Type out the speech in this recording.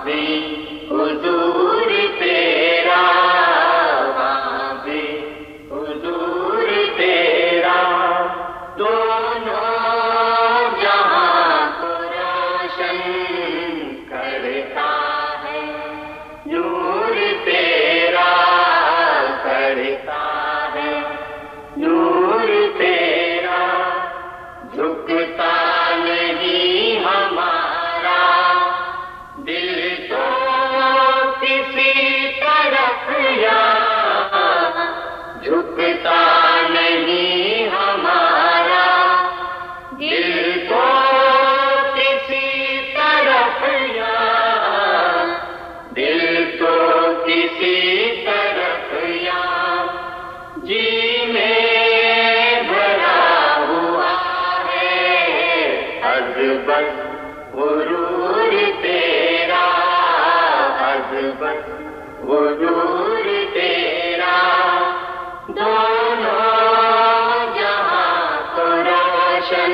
بھی حضور تیرا، وہاں بھی حضور تیرا، دونوں جہاں کو روشن کرتا ہے نور تیرا، کرتا ہے نور تیرا، جھکتا نہیں ہمارا دل تو کسی طرف، یا جھکتا نہیں ہمارا دل تو کسی طرف، یا دل تو کسی طرف، یا جی میں بھرا ہوا ہے عظمت غرور تیرا، عظمت غرور تیرا، دونوں جہاں کو روشن